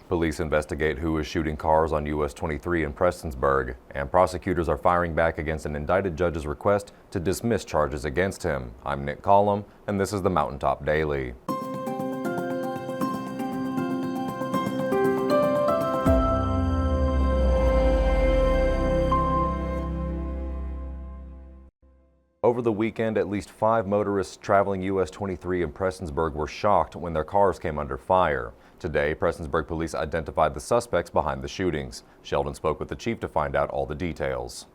Police investigate who is shooting cars on US 23 in Prestonsburg, and prosecutors are firing back against an indicted judge's request to dismiss charges against him. I'm Nick Collum, and this is the Mountaintop Daily. Over the weekend, at least 5 motorists traveling US 23 in Prestonsburg were shocked when their cars came under fire. Today, Prestonsburg police identified the suspects behind the shootings. Sheldon spoke with the chief to find out all the details.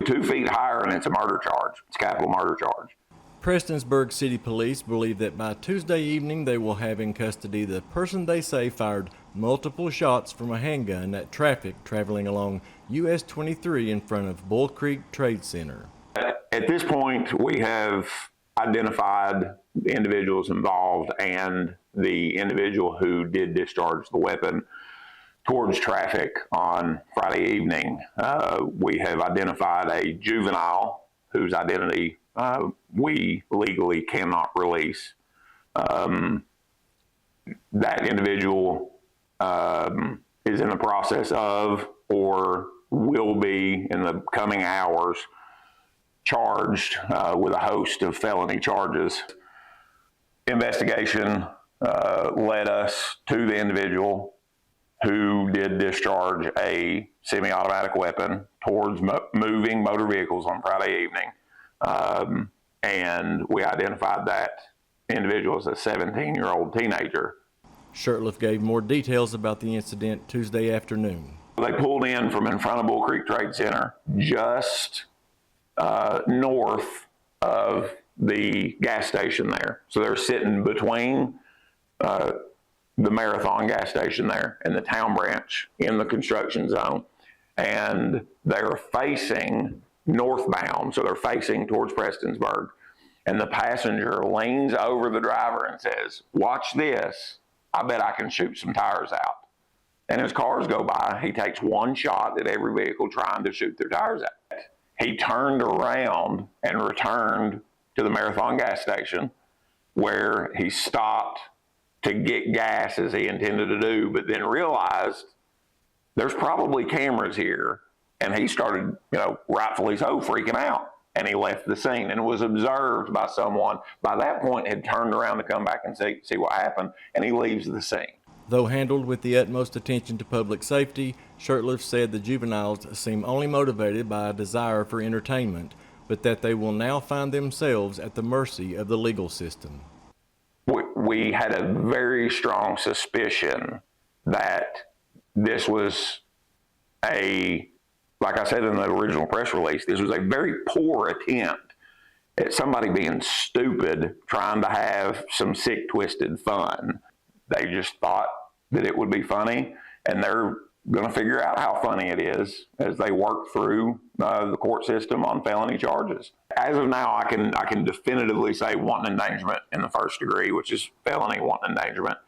2 feet higher, and it's a murder charge. It's a capital murder charge. Prestonsburg City Police believe that by Tuesday evening they will have in custody the person they say fired multiple shots from a handgun at traffic traveling along US 23 in front of Bull Creek Trade Center. At this point, we have identified the individuals involved and the individual who did discharge the weapon towards traffic on Friday evening. We have identified a juvenile whose identity we legally cannot release. That individual is in the process of, or will be in the coming hours, charged with a host of felony charges. Investigation led us to the individual who did discharge a semi-automatic weapon towards moving motor vehicles on Friday evening. And we identified that individual as a 17-year-old teenager. Shurtleff gave more details about the incident Tuesday afternoon. They pulled in from in front of Bull Creek Trade Center, just north of the gas station there. So they're sitting between the Marathon gas station there and the town branch in the construction zone. And they're facing northbound, so they're facing towards Prestonsburg. And the passenger leans over the driver and says, "Watch this, I bet I can shoot some tires out." And as cars go by, he takes one shot at every vehicle trying to shoot their tires out. He turned around and returned to the Marathon gas station, where he stopped to get gas as he intended to do, but then realized there's probably cameras here. And he started, rightfully so, freaking out. And he left the scene and was observed by someone. By that point, had turned around to come back and see what happened, and he leaves the scene. Though handled with the utmost attention to public safety, Shurtleff said the juveniles seem only motivated by a desire for entertainment, but that they will now find themselves at the mercy of the legal system. We had a very strong suspicion that this was like I said in the original press release, this was a very poor attempt at somebody being stupid, trying to have some sick, twisted fun. They just thought that it would be funny, and they're going to figure out how funny it is as they work through the court system on felony charges. As of now, I can definitively say wanton endangerment in the first degree, which is felony wanton endangerment.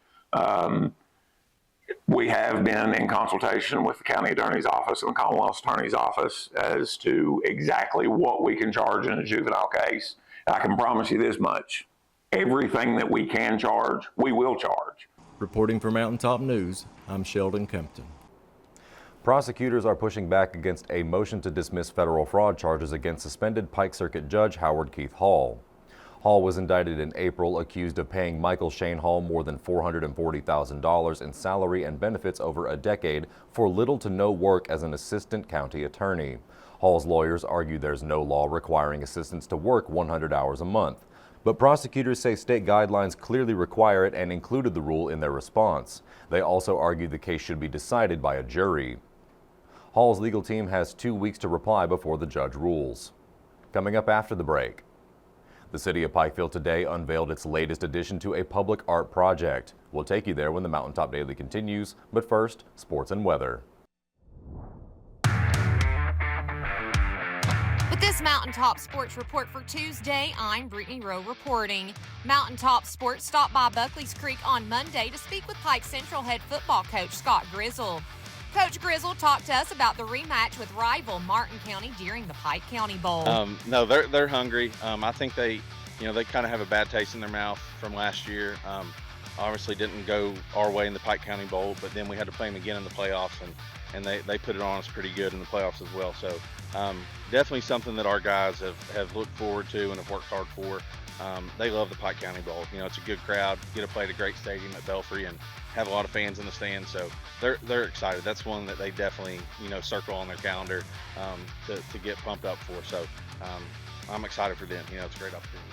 We have been in consultation with the county attorney's office and the Commonwealth attorney's office as to exactly what we can charge in a juvenile case. And I can promise you this much: everything that we can charge, we will charge. Reporting for Mountaintop News, I'm Sheldon Compton. Prosecutors are pushing back against a motion to dismiss federal fraud charges against suspended Pike Circuit Judge Howard Keith Hall. Hall was indicted in April, accused of paying Michael Shane Hall more than $440,000 in salary and benefits over a decade for little to no work as an assistant county attorney. Hall's lawyers argue there's no law requiring assistants to work 100 hours a month. But prosecutors say state guidelines clearly require it and included the rule in their response. They also argue the case should be decided by a jury. Hall's legal team has 2 weeks to reply before the judge rules. Coming up after the break. The city of Pikeville today unveiled its latest addition to a public art project. We'll take you there when the Mountaintop Daily continues, but first, sports and weather. With this Mountaintop Sports Report for Tuesday, I'm Brittany Rowe reporting. Mountaintop Sports stopped by Buckley's Creek on Monday to speak with Pike Central head football coach Scott Grizzle. Coach Grizzle talked to us about the rematch with rival Martin County during the Pike County Bowl. No, they're hungry. I think they kind of have a bad taste in their mouth from last year. Obviously didn't go our way in the Pike County Bowl, but then we had to play them again in the playoffs, and they put it on us pretty good in the playoffs as well. So definitely something that our guys have looked forward to and have worked hard for. They love the Pike County Bowl. You know, it's a good crowd, get to play at a great stadium at Belfry and have a lot of fans in the stands. So they're excited. That's one that they definitely, you know, circle on their calendar to get pumped up for. So I'm excited for them. You know, it's a great opportunity.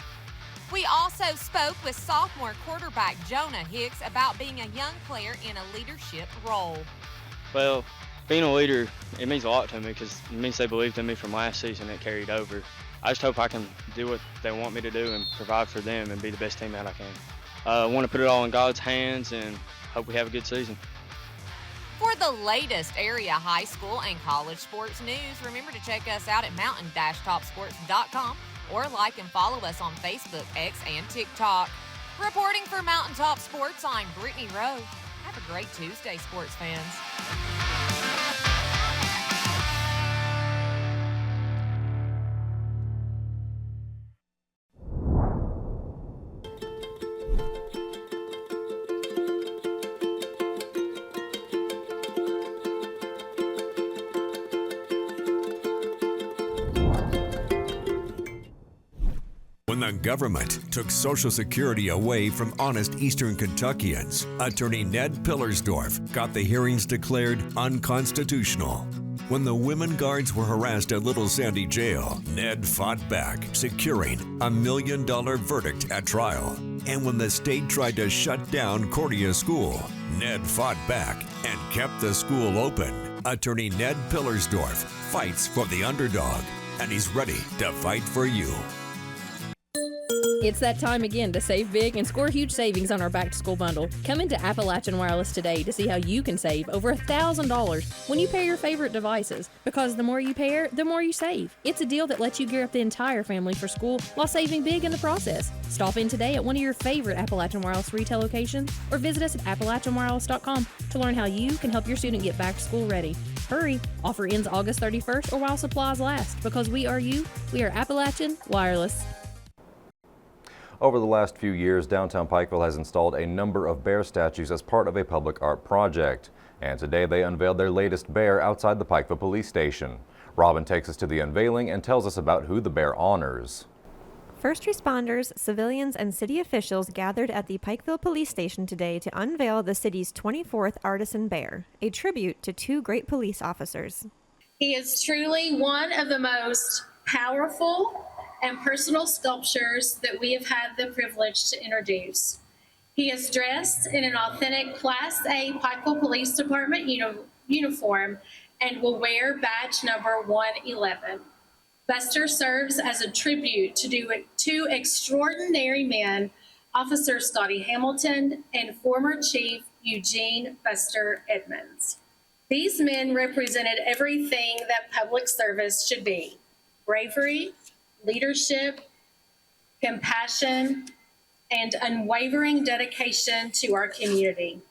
We also spoke with sophomore quarterback Jonah Hicks about being a young player in a leadership role. Well, being a leader, it means a lot to me because it means they believed in me from last season. It carried over. I just hope I can do what they want me to do and provide for them and be the best teammate I can. I want to put it all in God's hands and hope we have a good season. For the latest area high school and college sports news, remember to check us out at mountain-topsports.com or like and follow us on Facebook, X, and TikTok. Reporting for Mountain Top Sports, I'm Brittany Rowe. Have a great Tuesday, sports fans. When the government took Social Security away from honest Eastern Kentuckians, Attorney Ned Pillersdorf got the hearings declared unconstitutional. When the women guards were harassed at Little Sandy Jail, Ned fought back, securing a $1 million verdict at trial. And when the state tried to shut down Cordia School, Ned fought back and kept the school open. Attorney Ned Pillersdorf fights for the underdog, and he's ready to fight for you. It's that time again to save big and score huge savings on our back-to-school bundle. Come into Appalachian Wireless today to see how you can save over $1,000 when you pair your favorite devices. Because the more you pair, the more you save. It's a deal that lets you gear up the entire family for school while saving big in the process. Stop in today at one of your favorite Appalachian Wireless retail locations or visit us at AppalachianWireless.com to learn how you can help your student get back to school ready. Hurry! Offer ends August 31st or while supplies last. Because we are you, we are Appalachian Wireless. Over the last few years, downtown Pikeville has installed a number of bear statues as part of a public art project. And today they unveiled their latest bear outside the Pikeville Police Station. Robin takes us to the unveiling and tells us about who the bear honors. First responders, civilians, and city officials gathered at the Pikeville Police Station today to unveil the city's 24th Artisan Bear, a tribute to two great police officers. He is truly one of the most powerful and personal sculptures that we have had the privilege to introduce. He is dressed in an authentic Class A Pikeville Police Department uniform and will wear badge number 111. Buster serves as a tribute to two extraordinary men, Officer Scotty Hamilton and former Chief Eugene Buster Edmonds. These men represented everything that public service should be: bravery, leadership, compassion, and unwavering dedication to our community.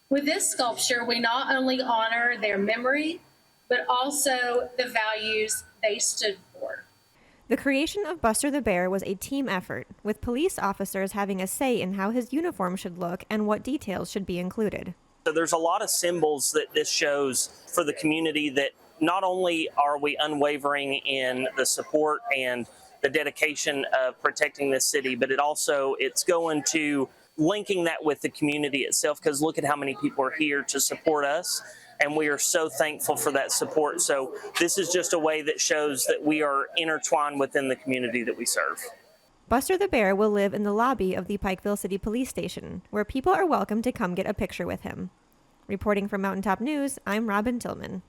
With this sculpture, we not only honor their memory, but also the values they stood for. The creation of Buster the Bear was a team effort, with police officers having a say in how his uniform should look and what details should be included. So there's a lot of symbols that this shows for the community, that not only are we unwavering in the support and the dedication of protecting this city, but it's going to linking that with the community itself, because look at how many people are here to support us, and we are so thankful for that support. So this is just a way that shows that we are intertwined within the community that we serve. Buster the Bear will live in the lobby of the Pikeville City Police Station, where people are welcome to come get a picture with him. Reporting from Mountaintop News, I'm Robin Tillman.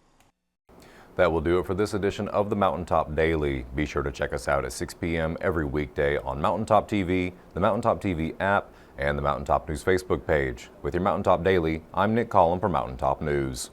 That will do it for this edition of the Mountaintop Daily. Be sure to check us out at 6 p.m. every weekday on Mountaintop TV, the Mountaintop TV app, and the Mountaintop News Facebook page. With your Mountaintop Daily, I'm Nick Collin for Mountaintop News.